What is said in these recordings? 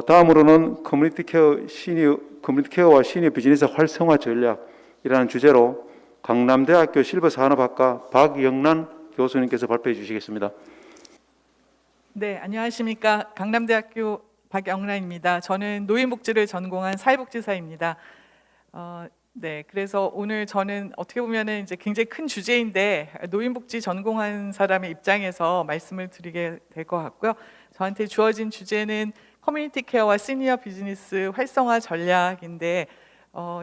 다음으로는 커뮤니티 케어와 시니어 비즈니스 활성화 전략이라는 주제로 강남대학교 실버산업학과 박영란 교수님께서 발표해 주시겠습니다. 네, 안녕하십니까. 강남대학교 박영란입니다. 저는 노인복지를 전공한 사회복지사입니다. 네, 그래서 오늘 저는 어떻게 보면은 이제 굉장히 큰 주제인데 노인복지 전공한 사람의 입장에서 말씀을 드리게 될 것 같고요. 저한테 주어진 주제는 커뮤니티 케어와 시니어 비즈니스 활성화 전략인데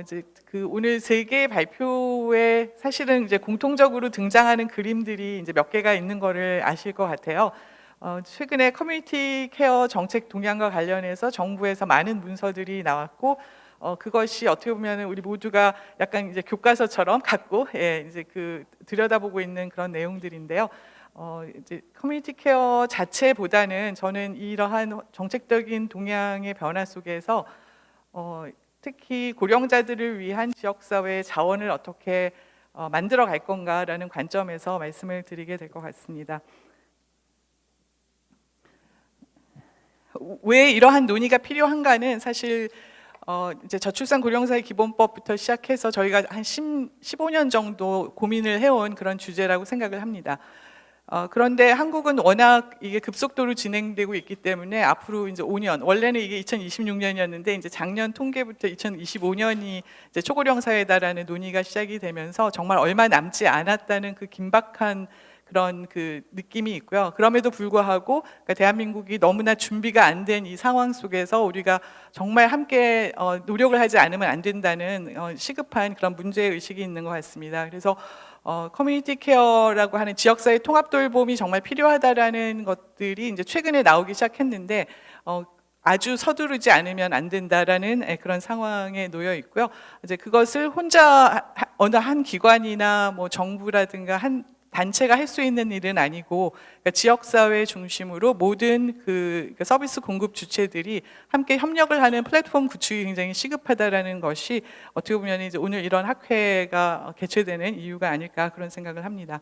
이제 그 오늘 세 개의 발표에 사실은 이제 공통적으로 등장하는 그림들이 이제 몇 개가 있는 거를 아실 것 같아요. 최근에 커뮤니티 케어 정책 동향과 관련해서 정부에서 많은 문서들이 나왔고 그것이 어떻게 보면 우리 모두가 약간 이제 교과서처럼 갖고 이제 그 들여다보고 있는 그런 내용들인데요. 이제 커뮤니티 케어 자체보다는 저는 이러한 정책적인 동향의 변화 속에서 특히 고령자들을 위한 지역사회 자원을 어떻게 만들어 갈 건가라는 관점에서 말씀을 드리게 될 것 같습니다. 왜 이러한 논의가 필요한가는 사실 이제 저출산 고령사회 기본법부터 시작해서 저희가 한 15년 정도 고민을 해온 그런 주제라고 생각을 합니다. 그런데 한국은 워낙 이게 급속도로 진행되고 있기 때문에 앞으로 이제 5년, 원래는 이게 2026년이었는데 이제 작년 통계부터 2025년이 이제 초고령 사회다라는 논의가 시작이 되면서 정말 얼마 남지 않았다는 그 긴박한 그런 그 느낌이 있고요. 그럼에도 불구하고 그러니까 대한민국이 너무나 준비가 안 된 이 상황 속에서 우리가 정말 함께 노력을 하지 않으면 안 된다는 시급한 그런 문제 의식이 있는 것 같습니다. 그래서 커뮤니티 케어라고 하는 지역사회 통합 돌봄이 정말 필요하다라는 것들이 이제 최근에 나오기 시작했는데 아주 서두르지 않으면 안 된다라는 그런 상황에 놓여 있고요. 이제 그것을 혼자 어느 한 기관이나 뭐 정부라든가 한 단체가 할 수 있는 일은 아니고 그러니까 지역사회 중심으로 모든 그 서비스 공급 주체들이 함께 협력을 하는 플랫폼 구축이 굉장히 시급하다라는 것이 어떻게 보면 이제 오늘 이런 학회가 개최되는 이유가 아닐까 그런 생각을 합니다.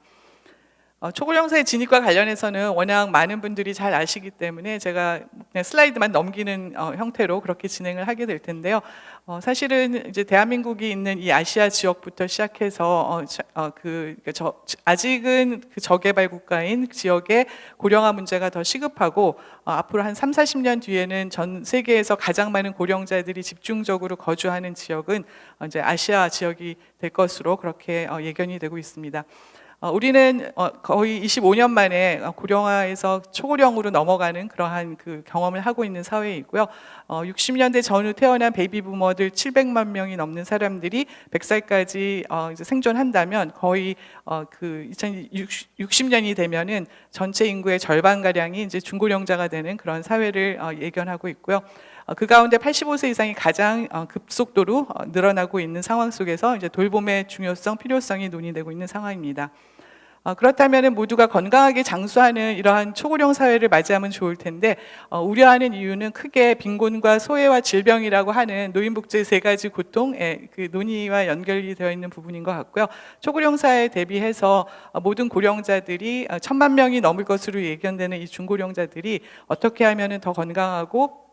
초고령사회 진입과 관련해서는 워낙 많은 분들이 잘 아시기 때문에 제가 그냥 슬라이드만 넘기는 형태로 그렇게 진행을 하게 될 텐데요. 사실은 이제 대한민국이 있는 이 아시아 지역부터 시작해서 아직은 그 저개발 국가인 지역의 고령화 문제가 더 시급하고 앞으로 한 3, 40년 뒤에는 전 세계에서 가장 많은 고령자들이 집중적으로 거주하는 지역은 이제 아시아 지역이 될 것으로 그렇게 예견이 되고 있습니다. 우리는 거의 25년 만에 고령화에서 초고령으로 넘어가는 그러한 그 경험을 하고 있는 사회이고요. 60년대 전후 태어난 베이비 부머들 700만 명이 넘는 사람들이 100살까지 이제 생존한다면 거의 그 2060년이 되면은 전체 인구의 절반 가량이 이제 중고령자가 되는 그런 사회를 예견하고 있고요. 그 가운데 85세 이상이 가장 급속도로 늘어나고 있는 상황 속에서 이제 돌봄의 중요성, 필요성이 논의되고 있는 상황입니다. 그렇다면 모두가 건강하게 장수하는 이러한 초고령 사회를 맞이하면 좋을 텐데 우려하는 이유는 크게 빈곤과 소외와 질병이라고 하는 노인복지의 세 가지 고통의 그 논의와 연결이 되어 있는 부분인 것 같고요. 초고령 사회에 대비해서 모든 고령자들이 1000만 명이 넘을 것으로 예견되는 이 중고령자들이 어떻게 하면 더 건강하고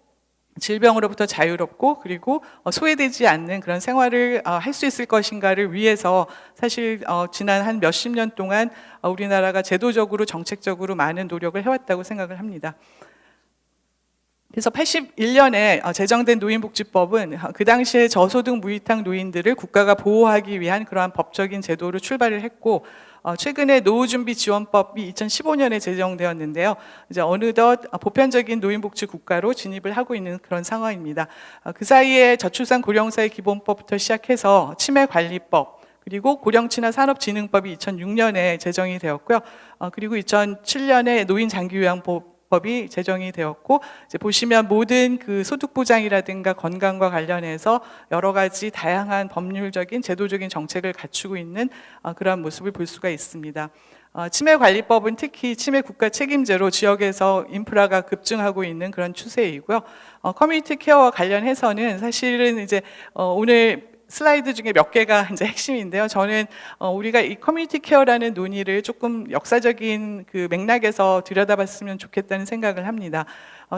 질병으로부터 자유롭고 그리고 소외되지 않는 그런 생활을 할 수 있을 것인가를 위해서 사실 지난 한 몇십 년 동안 우리나라가 제도적으로 정책적으로 많은 노력을 해왔다고 생각을 합니다. 그래서 81년에 제정된 노인복지법은 그 당시에 저소득 무위탁 노인들을 국가가 보호하기 위한 그러한 법적인 제도로 출발을 했고 최근에 노후준비지원법이 2015년에 제정되었는데요. 이제 어느덧 보편적인 노인복지 국가로 진입을 하고 있는 그런 상황입니다. 그 사이에 저출산 고령사회 기본법부터 시작해서 치매관리법 그리고 고령친화 산업진흥법이 2006년에 제정이 되었고요. 그리고 2007년에 노인장기요양법 법이 제정이 되었고 이제 보시면 모든 그 소득 보장이라든가 건강과 관련해서 여러 가지 다양한 법률적인 제도적인 정책을 갖추고 있는 그런 모습을 볼 수가 있습니다. 치매관리법은 특히 치매 국가 책임제로 지역에서 인프라가 급증하고 있는 그런 추세이고요. 커뮤니티 케어와 관련해서는 사실은 이제 오늘 슬라이드 중에 몇 개가 이제 핵심인데요. 저는 우리가 이 커뮤니티 케어라는 논의를 조금 역사적인 그 맥락에서 들여다봤으면 좋겠다는 생각을 합니다.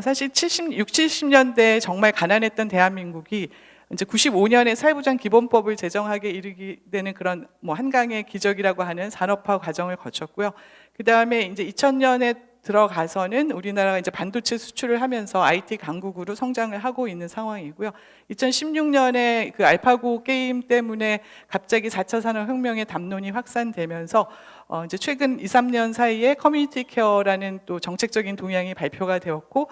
사실 70년대 정말 가난했던 대한민국이 이제 95년에 사회보장 기본법을 제정하게 이르게 되는 그런 뭐 한강의 기적이라고 하는 산업화 과정을 거쳤고요. 그 다음에 이제 2000년에 들어가서는 우리나라가 이제 반도체 수출을 하면서 IT 강국으로 성장을 하고 있는 상황이고요. 2016년에 그 알파고 게임 때문에 갑자기 4차 산업혁명의 담론이 확산되면서 이제 최근 2, 3년 사이에 커뮤니티 케어라는 또 정책적인 동향이 발표가 되었고,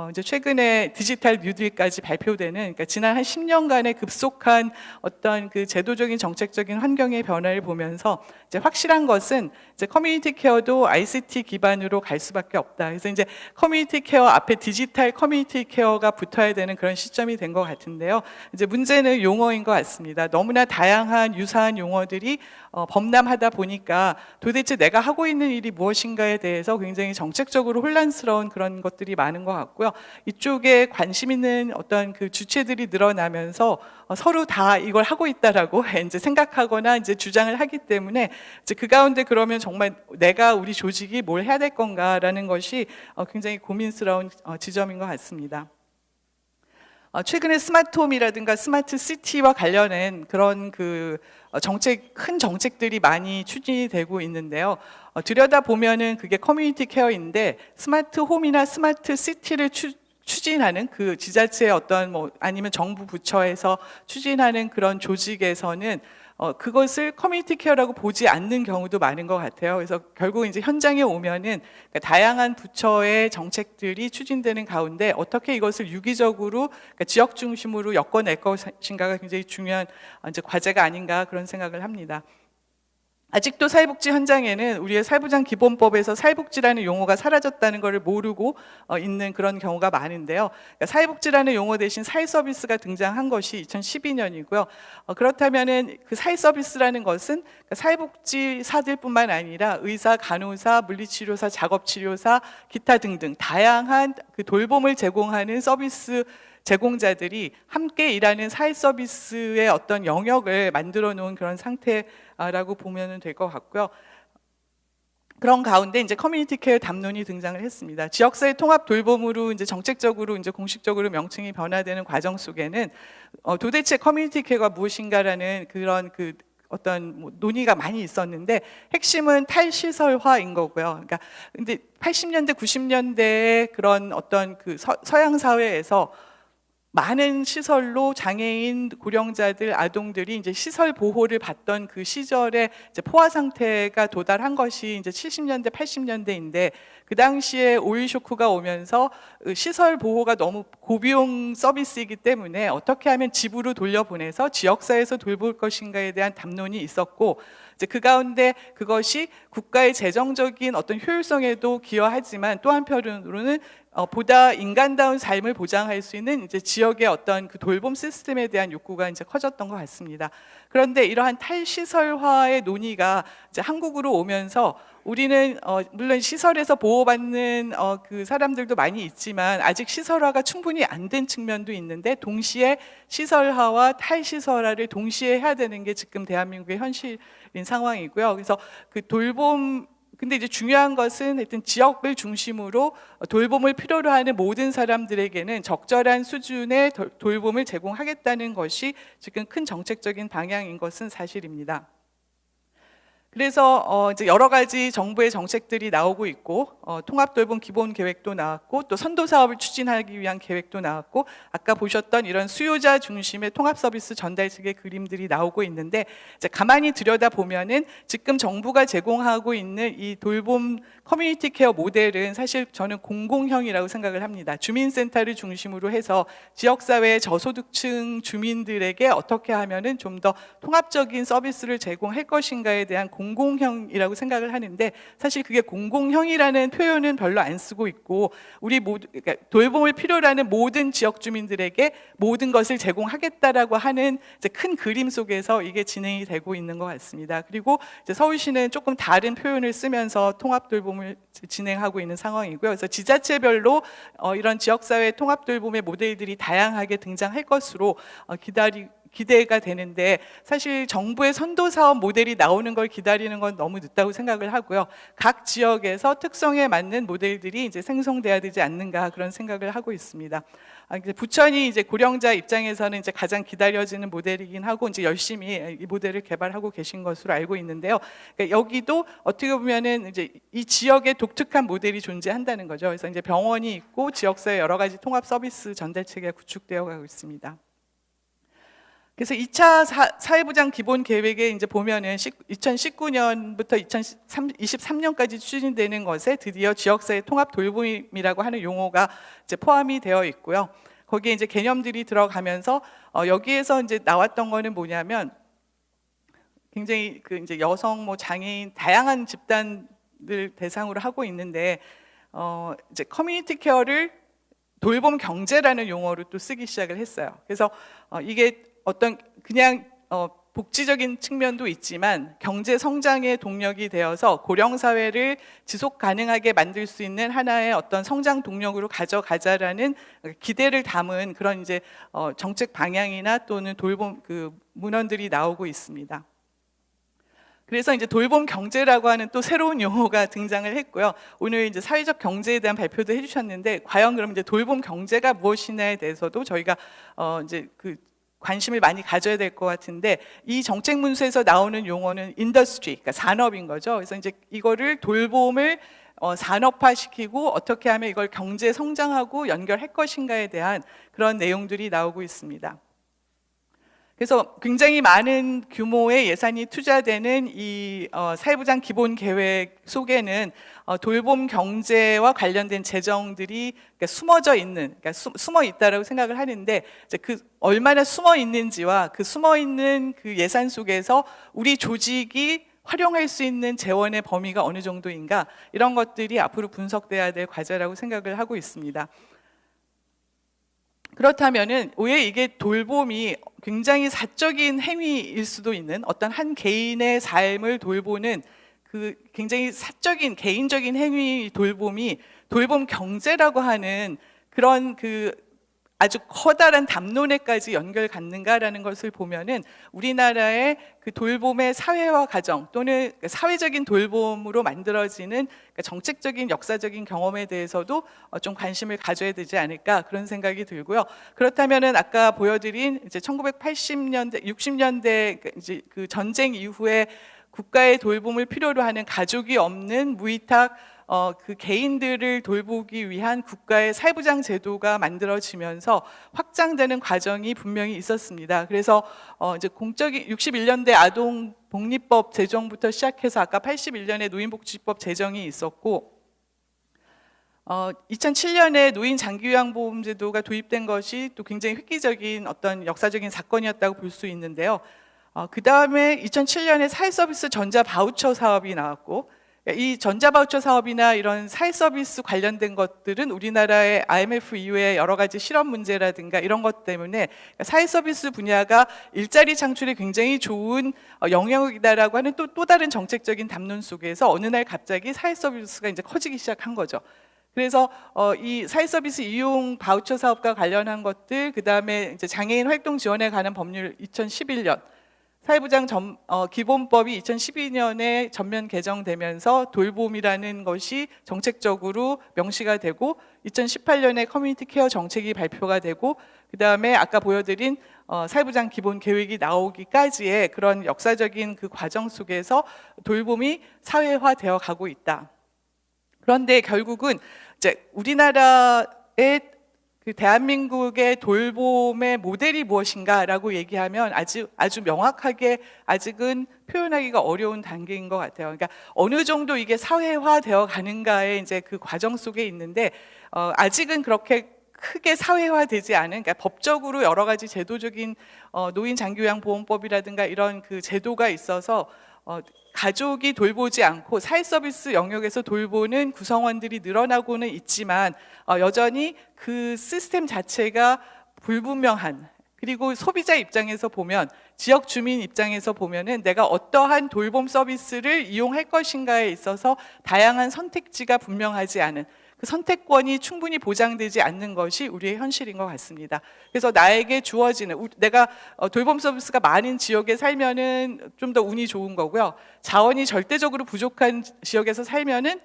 이제 최근에 디지털 뉴딜까지 발표되는, 그러니까 지난 한 10년간의 급속한 어떤 그 제도적인 정책적인 환경의 변화를 보면서 이제 확실한 것은 이제 커뮤니티 케어도 ICT 기반으로 갈 수밖에 없다. 그래서 이제 커뮤니티 케어 앞에 디지털 커뮤니티 케어가 붙어야 되는 그런 시점이 된 것 같은데요. 이제 문제는 용어인 것 같습니다. 너무나 다양한 유사한 용어들이 범람하다 보니까 도대체 내가 하고 있는 일이 무엇인가에 대해서 굉장히 정책적으로 혼란스러운 그런 것들이 많은 것 같고요. 이쪽에 관심 있는 어떤 그 주체들이 늘어나면서 서로 다 이걸 하고 있다라고 이제 생각하거나 이제 주장을 하기 때문에 이제 그 가운데 그러면 정말 내가 우리 조직이 뭘 해야 될 건가라는 것이 굉장히 고민스러운 지점인 것 같습니다. 최근에 스마트홈이라든가 스마트 시티와 관련된 그런 그 큰 정책들이 많이 추진이 되고 있는데요. 들여다 보면은 그게 커뮤니티 케어인데 스마트 홈이나 스마트 시티를 추진하는 그 지자체의 어떤 뭐 아니면 정부 부처에서 추진하는 그런 조직에서는 그것을 커뮤니티 케어라고 보지 않는 경우도 많은 것 같아요. 그래서 결국 이제 현장에 오면은 그러니까 다양한 부처의 정책들이 추진되는 가운데 어떻게 이것을 유기적으로 그러니까 지역 중심으로 엮어낼 것인가가 굉장히 중요한 이제 과제가 아닌가 그런 생각을 합니다. 아직도 사회복지 현장에는 우리의 사회보장 기본법에서 사회복지라는 용어가 사라졌다는 것을 모르고 있는 그런 경우가 많은데요. 그러니까 사회복지라는 용어 대신 사회서비스가 등장한 것이 2012년이고요. 그렇다면은 그 사회서비스라는 것은 사회복지사들뿐만 아니라 의사, 간호사, 물리치료사, 작업치료사, 기타 등등 다양한 그 돌봄을 제공하는 서비스 제공자들이 함께 일하는 사회 서비스의 어떤 영역을 만들어 놓은 그런 상태라고 보면 될 것 같고요. 그런 가운데 이제 커뮤니티 케어 담론이 등장을 했습니다. 지역사회 통합 돌봄으로 이제 정책적으로 이제 공식적으로 명칭이 변화되는 과정 속에는 도대체 커뮤니티 케어가 무엇인가라는 그런 그 어떤 뭐 논의가 많이 있었는데 핵심은 탈시설화인 거고요. 그러니까 근데 80년대, 90년대에 그런 어떤 그 서양 사회에서 많은 시설로 장애인, 고령자들, 아동들이 이제 시설 보호를 받던 그 시절에 이제 포화 상태가 도달한 것이 이제 70년대, 80년대인데 그 당시에 오일 쇼크가 오면서 시설 보호가 너무 고비용 서비스이기 때문에 어떻게 하면 집으로 돌려보내서 지역사회에서 돌볼 것인가에 대한 담론이 있었고 이제 그 가운데 그것이 국가의 재정적인 어떤 효율성에도 기여하지만 또 한편으로는 보다 인간다운 삶을 보장할 수 있는 이제 지역의 어떤 그 돌봄 시스템에 대한 욕구가 이제 커졌던 것 같습니다. 그런데 이러한 탈시설화의 논의가 이제 한국으로 오면서 우리는 물론 시설에서 보호받는 그 사람들도 많이 있지만 아직 시설화가 충분히 안 된 측면도 있는데 동시에 시설화와 탈시설화를 동시에 해야 되는 게 지금 대한민국의 현실인 상황이고요. 그래서 그 돌봄 근데 이제 중요한 것은 하여튼 지역을 중심으로 돌봄을 필요로 하는 모든 사람들에게는 적절한 수준의 돌봄을 제공하겠다는 것이 지금 큰 정책적인 방향인 것은 사실입니다. 그래서 이제 여러 가지 정부의 정책들이 나오고 있고 통합돌봄 기본 계획도 나왔고 또 선도 사업을 추진하기 위한 계획도 나왔고 아까 보셨던 이런 수요자 중심의 통합 서비스 전달책의 그림들이 나오고 있는데 이제 가만히 들여다 보면은 지금 정부가 제공하고 있는 이 돌봄 커뮤니티 케어 모델은 사실 저는 공공형이라고 생각을 합니다. 주민센터를 중심으로 해서 지역사회 저소득층 주민들에게 어떻게 하면은 좀 더 통합적인 서비스를 제공할 것인가에 대한 공공형이라고 생각을 하는데 사실 그게 공공형이라는 표현은 별로 안 쓰고 있고 우리 모두 그러니까 돌봄을 필요로 하는 모든 지역 주민들에게 모든 것을 제공하겠다라고 하는 이제 큰 그림 속에서 이게 진행이 되고 있는 것 같습니다. 그리고 이제 서울시는 조금 다른 표현을 쓰면서 통합 돌봄을 진행하고 있는 상황이고요. 그래서 지자체별로 이런 지역사회 통합 돌봄의 모델들이 다양하게 등장할 것으로 기대가 되는데 사실 정부의 선도 사업 모델이 나오는 걸 기다리는 건 너무 늦다고 생각을 하고요. 각 지역에서 특성에 맞는 모델들이 이제 생성돼야 되지 않는가 그런 생각을 하고 있습니다. 이제 부천이 이제 고령자 입장에서는 이제 가장 기다려지는 모델이긴 하고 이제 열심히 이 모델을 개발하고 계신 것으로 알고 있는데요. 그러니까 여기도 어떻게 보면은 이제 이 지역의 독특한 모델이 존재한다는 거죠. 그래서 이제 병원이 있고 지역사회 여러 가지 통합 서비스 전달 체계가 구축되어 가고 있습니다. 그래서 2차 사회보장 기본 계획에 이제 보면은 2019년부터 2023년까지 추진되는 것에 드디어 지역사회 통합 돌봄이라고 하는 용어가 이제 포함이 되어 있고요. 거기에 이제 개념들이 들어가면서 여기에서 이제 나왔던 거는 뭐냐면 굉장히 그 이제 여성, 뭐 장애인 다양한 집단들 대상으로 하고 있는데 이제 커뮤니티 케어를 돌봄 경제라는 용어로 또 쓰기 시작을 했어요. 그래서 이게 어떤 그냥 복지적인 측면도 있지만 경제 성장의 동력이 되어서 고령 사회를 지속 가능하게 만들 수 있는 하나의 어떤 성장 동력으로 가져가자라는 기대를 담은 그런 이제 정책 방향이나 또는 돌봄 그 문헌들이 나오고 있습니다. 그래서 이제 돌봄 경제라고 하는 또 새로운 용어가 등장을 했고요. 오늘 이제 사회적 경제에 대한 발표도 해주셨는데 과연 그럼 이제 돌봄 경제가 무엇이냐에 대해서도 저희가 이제 그 관심을 많이 가져야 될 것 같은데 이 정책 문서에서 나오는 용어는 인더스트리, 그러니까 산업인 거죠. 그래서 이제 이거를 돌봄을 산업화시키고 어떻게 하면 이걸 경제 성장하고 연결할 것인가에 대한 그런 내용들이 나오고 있습니다. 그래서 굉장히 많은 규모의 예산이 투자되는 이 사회보장 기본 계획 속에는 돌봄 경제와 관련된 재정들이 그러니까 숨어져 있는, 그러니까 숨어 있다라고 생각을 하는데 이제 그 얼마나 숨어 있는지와 그 숨어 있는 그 예산 속에서 우리 조직이 활용할 수 있는 재원의 범위가 어느 정도인가 이런 것들이 앞으로 분석돼야 될 과제라고 생각을 하고 있습니다. 그렇다면은 왜 이게 돌봄이 굉장히 사적인 행위일 수도 있는 어떤 한 개인의 삶을 돌보는 그 굉장히 사적인 개인적인 행위 돌봄이 돌봄 경제라고 하는 그런 그 아주 커다란 담론에까지 연결 갖는가라는 것을 보면은 우리나라의 그 돌봄의 사회화 과정 또는 사회적인 돌봄으로 만들어지는 정책적인 역사적인 경험에 대해서도 좀 관심을 가져야 되지 않을까 그런 생각이 들고요. 그렇다면은 아까 보여드린 이제 1980년대, 60년대 이제 그 전쟁 이후에 국가의 돌봄을 필요로 하는 가족이 없는 무위탁 그 개인들을 돌보기 위한 국가의 사회보장 제도가 만들어지면서 확장되는 과정이 분명히 있었습니다. 그래서 이제 공적인 61년대 아동 복리법 제정부터 시작해서 아까 81년에 노인복지법 제정이 있었고 2007년에 노인 장기요양보험 제도가 도입된 것이 또 굉장히 획기적인 어떤 역사적인 사건이었다고 볼 수 있는데요. 그 다음에 2007년에 사회서비스 전자바우처 사업이 나왔고 이 전자바우처 사업이나 이런 사회서비스 관련된 것들은 우리나라의 IMF 이후에 여러 가지 실업 문제라든가 이런 것 때문에 사회서비스 분야가 일자리 창출에 굉장히 좋은 영역이다라고 하는 또 다른 정책적인 담론 속에서 어느 날 갑자기 사회서비스가 이제 커지기 시작한 거죠. 그래서 이 사회서비스 이용 바우처 사업과 관련한 것들, 그 다음에 이제 장애인 활동 지원에 관한 법률 2011년, 사회보장 기본법이 2012년에 전면 개정되면서 돌봄이라는 것이 정책적으로 명시가 되고 2018년에 커뮤니티 케어 정책이 발표가 되고 그 다음에 아까 보여드린 사회보장 기본 계획이 나오기까지의 그런 역사적인 그 과정 속에서 돌봄이 사회화되어 가고 있다. 그런데 결국은 이제 우리나라의 그 대한민국의 돌봄의 모델이 무엇인가라고 얘기하면 아주 명확하게 아직은 표현하기가 어려운 단계인 것 같아요. 그러니까 어느 정도 이게 사회화되어 가는가의 이제 그 과정 속에 있는데 아직은 그렇게 크게 사회화되지 않은, 그러니까 법적으로 여러 가지 제도적인 노인 장기요양보험법이라든가 이런 그 제도가 있어서 가족이 돌보지 않고 사회서비스 영역에서 돌보는 구성원들이 늘어나고는 있지만 여전히 그 시스템 자체가 불분명한, 그리고 소비자 입장에서 보면, 지역 주민 입장에서 보면은 내가 어떠한 돌봄 서비스를 이용할 것인가에 있어서 다양한 선택지가 분명하지 않은 그 선택권이 충분히 보장되지 않는 것이 우리의 현실인 것 같습니다. 그래서 나에게 주어지는 내가 돌봄 서비스가 많은 지역에 살면은 좀 더 운이 좋은 거고요. 자원이 절대적으로 부족한 지역에서 살면은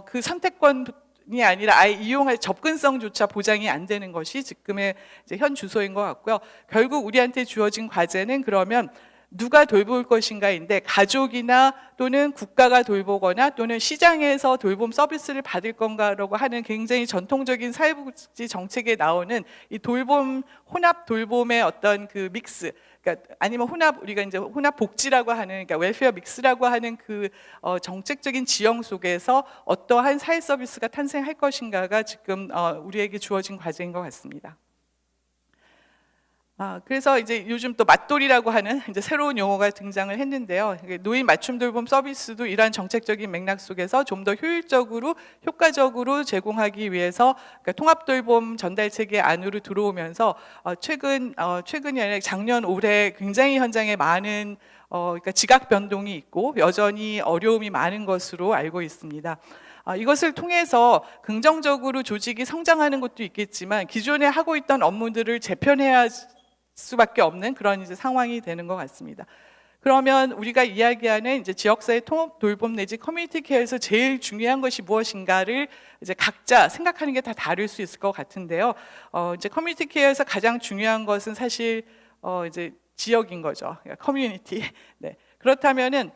그 선택권이 아니라 아예 이용할 접근성조차 보장이 안 되는 것이 지금의 이제 현 주소인 것 같고요. 결국 우리한테 주어진 과제는 그러면 누가 돌볼 것인가인데 가족이나 또는 국가가 돌보거나 또는 시장에서 돌봄 서비스를 받을 건가라고 하는 굉장히 전통적인 사회복지 정책에 나오는 이 돌봄 혼합 돌봄의 어떤 그 믹스, 그러니까 아니면 우리가 이제 혼합 복지라고 하는, 그러니까 웰페어 믹스라고 하는 그 정책적인 지형 속에서 어떠한 사회 서비스가 탄생할 것인가가 지금 우리에게 주어진 과제인 것 같습니다. 그래서 이제 요즘 또 맞돌이라고 하는 이제 새로운 용어가 등장을 했는데요. 노인 맞춤 돌봄 서비스도 이러한 정책적인 맥락 속에서 좀 더 효과적으로 제공하기 위해서 그러니까 통합 돌봄 전달 체계 안으로 들어오면서 최근이 아니라 작년 올해 굉장히 현장에 많은 그러니까 지각 변동이 있고 여전히 어려움이 많은 것으로 알고 있습니다. 이것을 통해서 긍정적으로 조직이 성장하는 것도 있겠지만 기존에 하고 있던 업무들을 재편해야 수밖에 없는 그런 이제 상황이 되는 것 같습니다. 그러면 우리가 이야기하는 이제 지역사회 통합 돌봄 내지 커뮤니티 케어에서 제일 중요한 것이 무엇인가를 이제 각자 생각하는 게 다 다를 수 있을 것 같은데요. 이제 커뮤니티 케어에서 가장 중요한 것은 사실 이제 지역인 거죠. 그러니까 커뮤니티. 네. 그렇다면은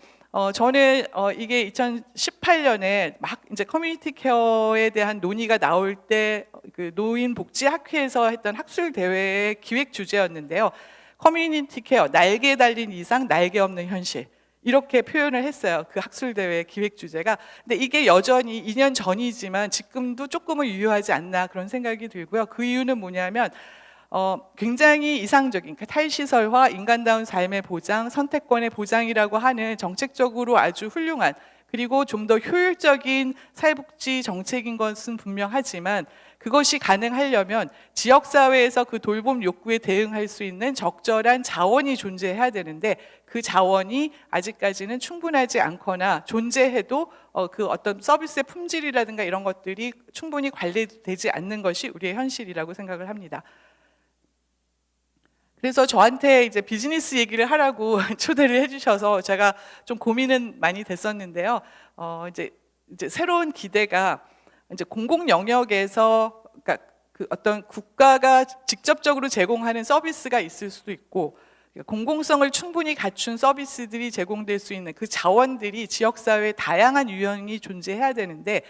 저는 이게 2018년에 막 이제 커뮤니티 케어에 대한 논의가 나올 때 그 노인복지학회에서 했던 학술 대회의 기획 주제였는데요. 커뮤니티 케어 날개 달린 이상 날개 없는 현실. 이렇게 표현을 했어요. 그 학술 대회 기획 주제가. 근데 이게 여전히 2년 전이지만 지금도 조금은 유효하지 않나 그런 생각이 들고요. 그 이유는 뭐냐면 굉장히 이상적인 그러니까 탈시설화, 인간다운 삶의 보장, 선택권의 보장이라고 하는 정책적으로 아주 훌륭한 그리고 좀 더 효율적인 사회복지 정책인 것은 분명하지만 그것이 가능하려면 지역사회에서 그 돌봄 욕구에 대응할 수 있는 적절한 자원이 존재해야 되는데 그 자원이 아직까지는 충분하지 않거나 존재해도 그 어떤 서비스의 품질이라든가 이런 것들이 충분히 관리되지 않는 것이 우리의 현실이라고 생각을 합니다. 그래서 저한테 이제 비즈니스 얘기를 하라고 초대를 해주셔서 제가 좀 고민은 많이 됐었는데요. 이제 새로운 기대가 이제 공공 영역에서 그러니까 그 어떤 국가가 직접적으로 제공하는 서비스가 있을 수도 있고 공공성을 충분히 갖춘 서비스들이 제공될 수 있는 그 자원들이 지역사회에 다양한 유형이 존재해야 되는데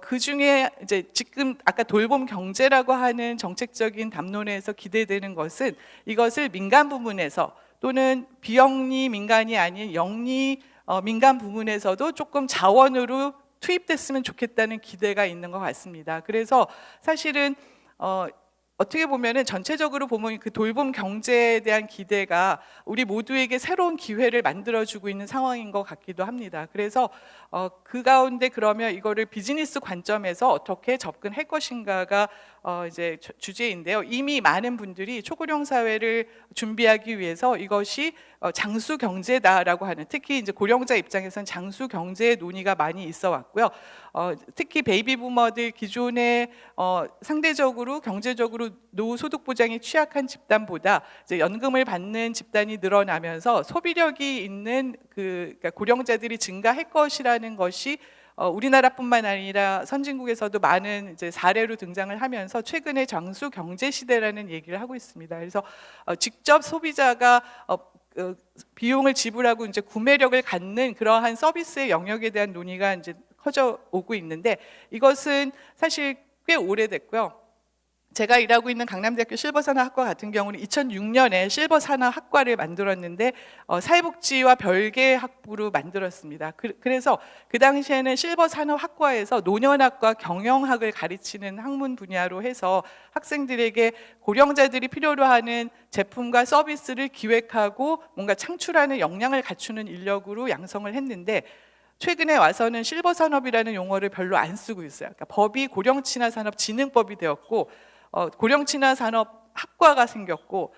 그 중에 이제 지금 아까 돌봄 경제라고 하는 정책적인 담론에서 기대되는 것은 이것을 민간 부문에서 또는 비영리 민간이 아닌 영리 민간 부문에서도 조금 자원으로 투입됐으면 좋겠다는 기대가 있는 것 같습니다. 그래서 사실은 어떻게 보면은 전체적으로 보면 그 돌봄 경제에 대한 기대가 우리 모두에게 새로운 기회를 만들어주고 있는 상황인 것 같기도 합니다. 그래서 그 가운데 그러면 이거를 비즈니스 관점에서 어떻게 접근할 것인가가 이제 주제인데요. 이미 많은 분들이 초고령 사회를 준비하기 위해서 이것이 장수 경제다라고 하는 특히 이제 고령자 입장에서는 장수 경제의 논의가 많이 있어 왔고요. 특히 베이비 부머들 기존에 상대적으로 경제적으로 노후 소득 보장이 취약한 집단보다 이제 연금을 받는 집단이 늘어나면서 소비력이 있는 그러니까 고령자들이 증가할 것이라는 것이 우리나라뿐만 아니라 선진국에서도 많은 이제 사례로 등장을 하면서 최근에 장수 경제 시대라는 얘기를 하고 있습니다. 그래서 직접 소비자가 비용을 지불하고 이제 구매력을 갖는 그러한 서비스의 영역에 대한 논의가 이제 커져 오고 있는데 이것은 사실 꽤 오래됐고요. 제가 일하고 있는 강남대학교 실버산업학과 같은 경우는 2006년에 실버산업학과를 만들었는데 사회복지와 별개의 학부로 만들었습니다. 그래서 그 당시에는 실버산업학과에서 노년학과 경영학을 가르치는 학문 분야로 해서 학생들에게 고령자들이 필요로 하는 제품과 서비스를 기획하고 뭔가 창출하는 역량을 갖추는 인력으로 양성을 했는데 최근에 와서는 실버산업이라는 용어를 별로 안 쓰고 있어요. 그러니까 법이 고령친화산업진흥법이 되었고 고령친화산업학과가 생겼고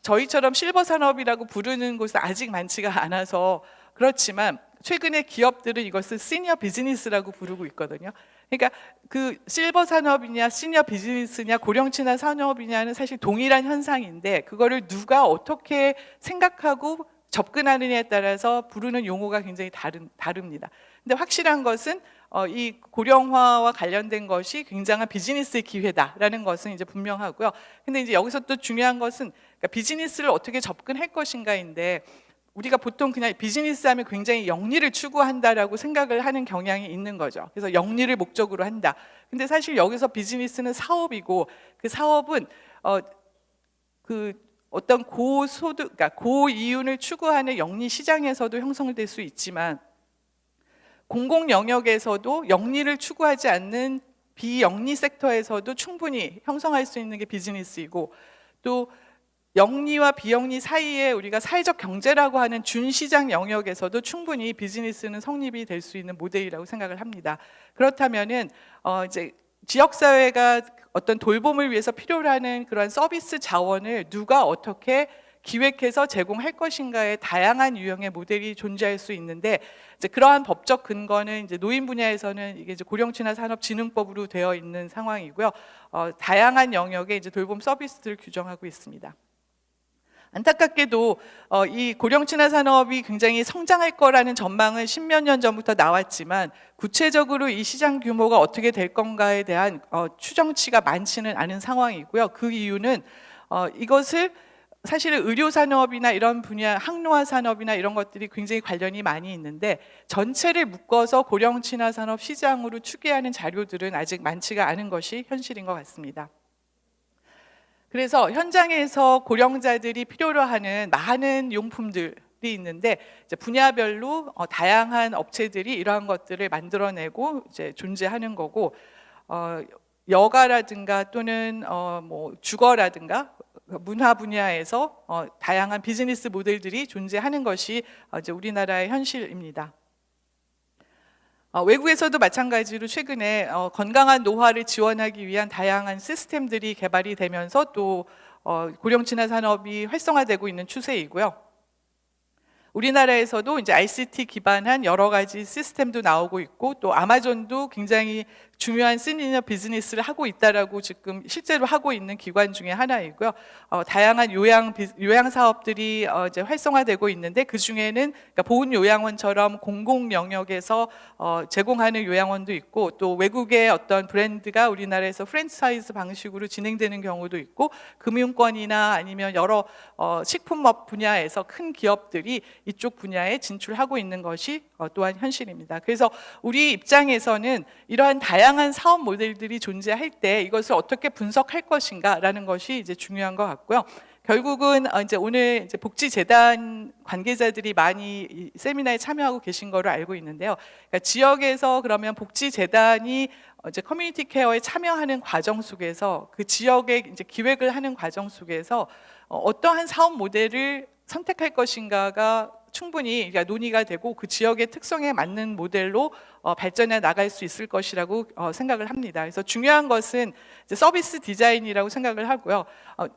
저희처럼 실버산업이라고 부르는 곳은 아직 많지가 않아서 그렇지만 최근에 기업들은 이것을 시니어 비즈니스라고 부르고 있거든요. 그러니까 그 실버 산업이냐 시니어 비즈니스냐 고령 친화 산업이냐는 사실 동일한 현상인데 그거를 누가 어떻게 생각하고 접근하느냐에 따라서 부르는 용어가 굉장히 다릅니다. 근데 확실한 것은 이 고령화와 관련된 것이 굉장한 비즈니스의 기회다라는 것은 이제 분명하고요. 근데 이제 여기서 또 중요한 것은 그러니까 비즈니스를 어떻게 접근할 것인가인데 우리가 보통 그냥 비즈니스 하면 굉장히 영리를 추구한다라고 생각을 하는 경향이 있는 거죠. 그래서 영리를 목적으로 한다. 근데 사실 여기서 비즈니스는 사업이고 그 사업은 그 어떤 고소득, 그러니까 고이윤을 추구하는 영리 시장에서도 형성될 수 있지만 공공 영역에서도 영리를 추구하지 않는 비영리 섹터에서도 충분히 형성할 수 있는 게 비즈니스이고 또 영리와 비영리 사이에 우리가 사회적 경제라고 하는 준시장 영역에서도 충분히 비즈니스는 성립이 될 수 있는 모델이라고 생각을 합니다. 그렇다면은 이제 지역 사회가 어떤 돌봄을 위해서 필요로 하는 그런 서비스 자원을 누가 어떻게 기획해서 제공할 것인가의 다양한 유형의 모델이 존재할 수 있는데 이제 그러한 법적 근거는 이제 노인 분야에서는 이게 이제 고령친화 산업진흥법으로 되어 있는 상황이고요. 다양한 영역의 이제 돌봄 서비스들을 규정하고 있습니다. 안타깝게도 이 고령친화 산업이 굉장히 성장할 거라는 전망은 십몇 년 전부터 나왔지만 구체적으로 이 시장 규모가 어떻게 될 건가에 대한 추정치가 많지는 않은 상황이고요. 그 이유는 이것을 사실은 의료 산업이나 이런 분야, 항노화 산업이나 이런 것들이 굉장히 관련이 많이 있는데 전체를 묶어서 고령친화 산업 시장으로 추계하는 자료들은 아직 많지가 않은 것이 현실인 것 같습니다. 그래서 현장에서 고령자들이 필요로 하는 많은 용품들이 있는데 이제 분야별로 다양한 업체들이 이러한 것들을 만들어내고 이제 존재하는 거고 여가라든가 또는 뭐 주거라든가 문화 분야에서 다양한 비즈니스 모델들이 존재하는 것이 이제 우리나라의 현실입니다. 외국에서도 마찬가지로 최근에 건강한 노화를 지원하기 위한 다양한 시스템들이 개발이 되면서 또 고령친화 산업이 활성화되고 있는 추세이고요. 우리나라에서도 이제 ICT 기반한 여러 가지 시스템도 나오고 있고 또 아마존도 굉장히 중요한 시니어 비즈니스를 하고 있다라고 지금 실제로 하고 있는 기관 중에 하나이고요. 다양한 요양 사업들이 이제 활성화되고 있는데 그 중에는 그러니까 보훈 요양원처럼 공공 영역에서 제공하는 요양원도 있고 또 외국의 어떤 브랜드가 우리나라에서 프랜차이즈 방식으로 진행되는 경우도 있고 금융권이나 아니면 여러 식품업 분야에서 큰 기업들이 이쪽 분야에 진출하고 있는 것이 또한 현실입니다. 그래서 우리 입장에서는 이러한 다양한 사업 모델들이 존재할 때 이것을 어떻게 분석할 것인가라는 것이 이제 중요한 것 같고요. 결국은 이제 오늘 이제 복지재단 관계자들이 많이 이 세미나에 참여하고 계신 거로 알고 있는데요. 그러니까 지역에서 그러면 복지재단이 이제 커뮤니티 케어에 참여하는 과정 속에서 그 지역에 이제 기획을 하는 과정 속에서 어떠한 사업 모델을 선택할 것인가가 충분히 논의가 되고 그 지역의 특성에 맞는 모델로 발전해 나갈 수 있을 것이라고 생각을 합니다. 그래서 중요한 것은 이제 서비스 디자인이라고 생각을 하고요.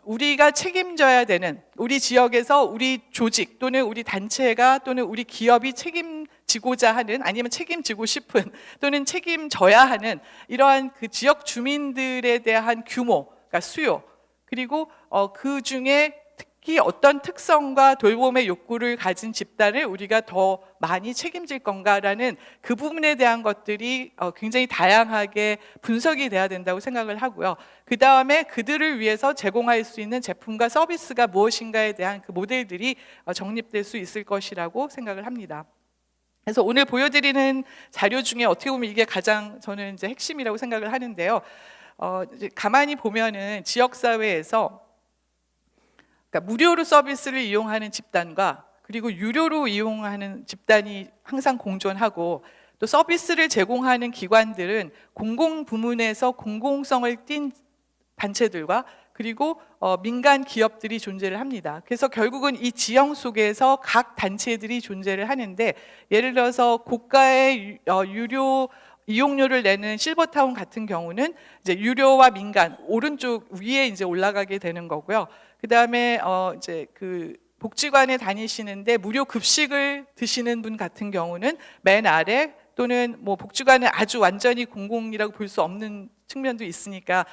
우리가 책임져야 되는 우리 지역에서 우리 조직 또는 우리 단체가 또는 우리 기업이 책임지고자 하는 아니면 책임지고 싶은 또는 책임져야 하는 이러한 그 지역 주민들에 대한 규모, 그러니까 수요 그리고 그 중에 특히 어떤 특성과 돌봄의 욕구를 가진 집단을 우리가 더 많이 책임질 건가라는 그 부분에 대한 것들이 굉장히 다양하게 분석이 돼야 된다고 생각을 하고요. 그 다음에 그들을 위해서 제공할 수 있는 제품과 서비스가 무엇인가에 대한 그 모델들이 정립될 수 있을 것이라고 생각을 합니다. 그래서 오늘 보여드리는 자료 중에 어떻게 보면 이게 가장 저는 이제 핵심이라고 생각을 하는데요. 이제 가만히 보면은 지역사회에서 그러니까 무료로 서비스를 이용하는 집단과 그리고 유료로 이용하는 집단이 항상 공존하고 또 서비스를 제공하는 기관들은 공공 부문에서 공공성을 띈 단체들과 그리고 민간 기업들이 존재를 합니다. 그래서 결국은 이 지형 속에서 각 단체들이 존재를 하는데 예를 들어서 고가의 유료 이용료를 내는 실버타운 같은 경우는 이제 유료와 민간 오른쪽 위에 이제 올라가게 되는 거고요. 그 다음에 이제 그 복지관에 다니시는데 무료 급식을 드시는 분 같은 경우는 맨 아래 또는 뭐 복지관은 아주 완전히 공공이라고 볼 수 없는 측면도 있으니까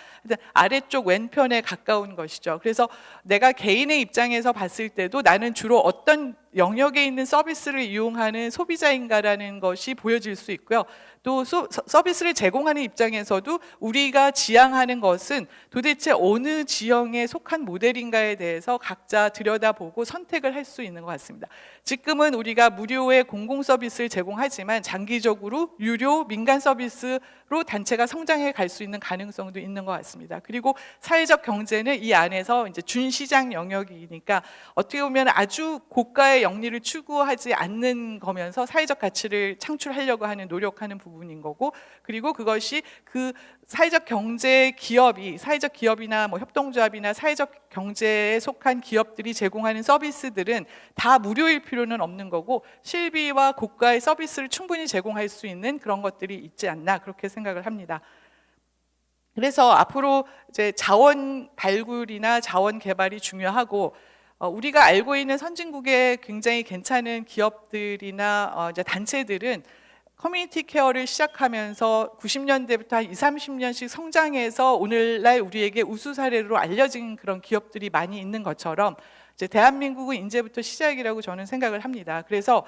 아래쪽 왼편에 가까운 것이죠. 그래서 내가 개인의 입장에서 봤을 때도 나는 주로 어떤 영역에 있는 서비스를 이용하는 소비자인가라는 것이 보여질 수 있고요. 또 서비스를 제공하는 입장에서도 우리가 지향하는 것은 도대체 어느 지형에 속한 모델인가에 대해서 각자 들여다보고 선택을 할 수 있는 것 같습니다. 지금은 우리가 무료의 공공 서비스를 제공하지만 장기적으로 유료 민간 서비스로 단체가 성장해 갈 수 있는 가능성도 있는 것 같습니다. 그리고 사회적 경제는 이 안에서 이제 준시장 영역이니까 어떻게 보면 아주 고가의 영리를 추구하지 않는 거면서 사회적 가치를 창출하려고 하는 노력하는 부분인 거고, 그리고 그것이 그 사회적 경제 기업이 사회적 기업이나 뭐 협동조합이나 사회적 경제에 속한 기업들이 제공하는 서비스들은 다 무료일 필요는 없는 거고 실비와 고가의 서비스를 충분히 제공할 수 있는 그런 것들이 있지 않나 그렇게 생각을 합니다. 그래서 앞으로 이제 자원 발굴이나 자원 개발이 중요하고 우리가 알고 있는 선진국의 굉장히 괜찮은 기업들이나 이제 단체들은 커뮤니티 케어를 시작하면서 90년대부터 한 20, 30년씩 성장해서 오늘날 우리에게 우수 사례로 알려진 그런 기업들이 많이 있는 것처럼 이제 대한민국은 이제부터 시작이라고 저는 생각을 합니다. 그래서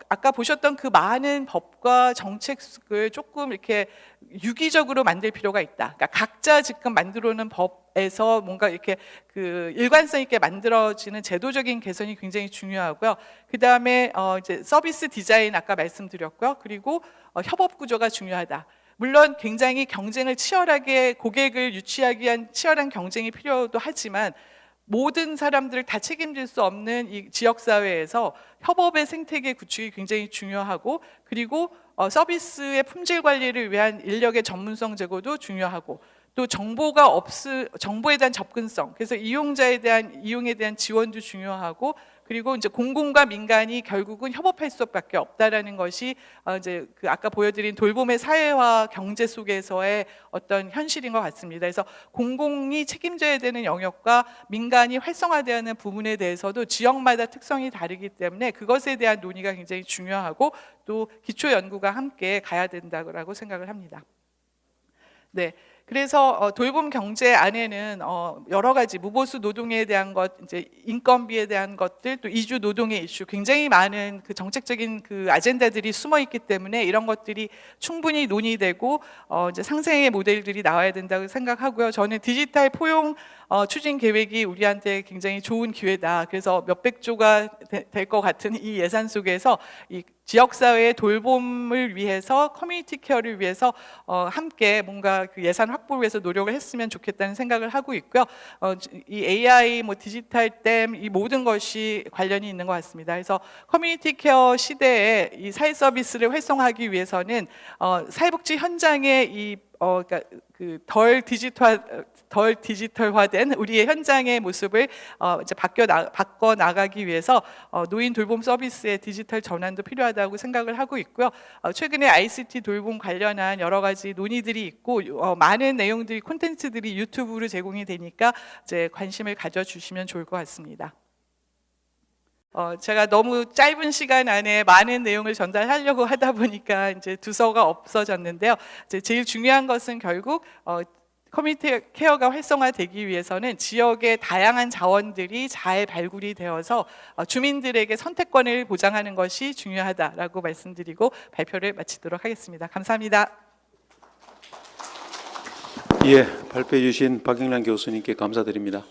아까 보셨던 그 많은 법과 정책을 조금 이렇게 유기적으로 만들 필요가 있다. 그러니까 각자 지금 만들어오는 법에서 뭔가 이렇게 그 일관성 있게 만들어지는 제도적인 개선이 굉장히 중요하고요. 그 다음에 이제 서비스 디자인 아까 말씀드렸고요. 그리고 협업 구조가 중요하다. 물론 굉장히 경쟁을 치열하게 고객을 유치하기 위한 치열한 경쟁이 필요도 하지만 모든 사람들을 다 책임질 수 없는 이 지역사회에서 협업의 생태계 구축이 굉장히 중요하고 그리고 서비스의 품질 관리를 위한 인력의 전문성 제고도 중요하고 또 정보에 대한 접근성, 그래서 이용에 대한 지원도 중요하고 그리고 이제 공공과 민간이 결국은 협업할 수밖에 없다라는 것이 이제 그 아까 보여드린 돌봄의 사회화 경제 속에서의 어떤 현실인 것 같습니다. 그래서 공공이 책임져야 되는 영역과 민간이 활성화되어야 하는 부분에 대해서도 지역마다 특성이 다르기 때문에 그것에 대한 논의가 굉장히 중요하고 또 기초 연구가 함께 가야 된다고 생각을 합니다. 네. 그래서 돌봄 경제 안에는 여러 가지 무보수 노동에 대한 것, 이제 인건비에 대한 것들, 또 이주 노동의 이슈, 굉장히 많은 그 정책적인 그 아젠다들이 숨어 있기 때문에 이런 것들이 충분히 논의되고 이제 상생의 모델들이 나와야 된다고 생각하고요. 저는 디지털 포용 추진 계획이 우리한테 굉장히 좋은 기회다. 그래서 몇백조가 될 것 같은 이 예산 속에서 이 지역사회의 돌봄을 위해서 커뮤니티 케어를 위해서 함께 뭔가 그 예산 확보를 위해서 노력을 했으면 좋겠다는 생각을 하고 있고요. 이 AI, 뭐 디지털 댐, 이 모든 것이 관련이 있는 것 같습니다. 그래서 커뮤니티 케어 시대에 이 사회 서비스를 활성화하기 위해서는 사회복지 현장의 이 그러니까 그 덜 디지털화된 우리의 현장의 모습을 이제 바꿔 나가기 위해서 노인 돌봄 서비스의 디지털 전환도 필요하다고 생각을 하고 있고요. 최근에 ICT 돌봄 관련한 여러 가지 논의들이 있고 많은 내용들이 콘텐츠들이 유튜브로 제공이 되니까 이제 관심을 가져주시면 좋을 것 같습니다. 제가 너무 짧은 시간 안에 많은 내용을 전달하려고 하다 보니까 이제 두서가 없어졌는데요. 이제 제일 중요한 것은 결국 커뮤니티 케어가 활성화되기 위해서는 지역의 다양한 자원들이 잘 발굴이 되어서 주민들에게 선택권을 보장하는 것이 중요하다라고 말씀드리고 발표를 마치도록 하겠습니다. 감사합니다. 예, 발표해 주신 박영란 교수님께 감사드립니다.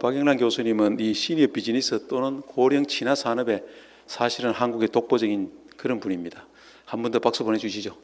박영란 교수님은 이 시니어 비즈니스 또는 고령 친화 산업에 사실은 한국의 독보적인 그런 분입니다. 한 번 더 박수 보내주시죠.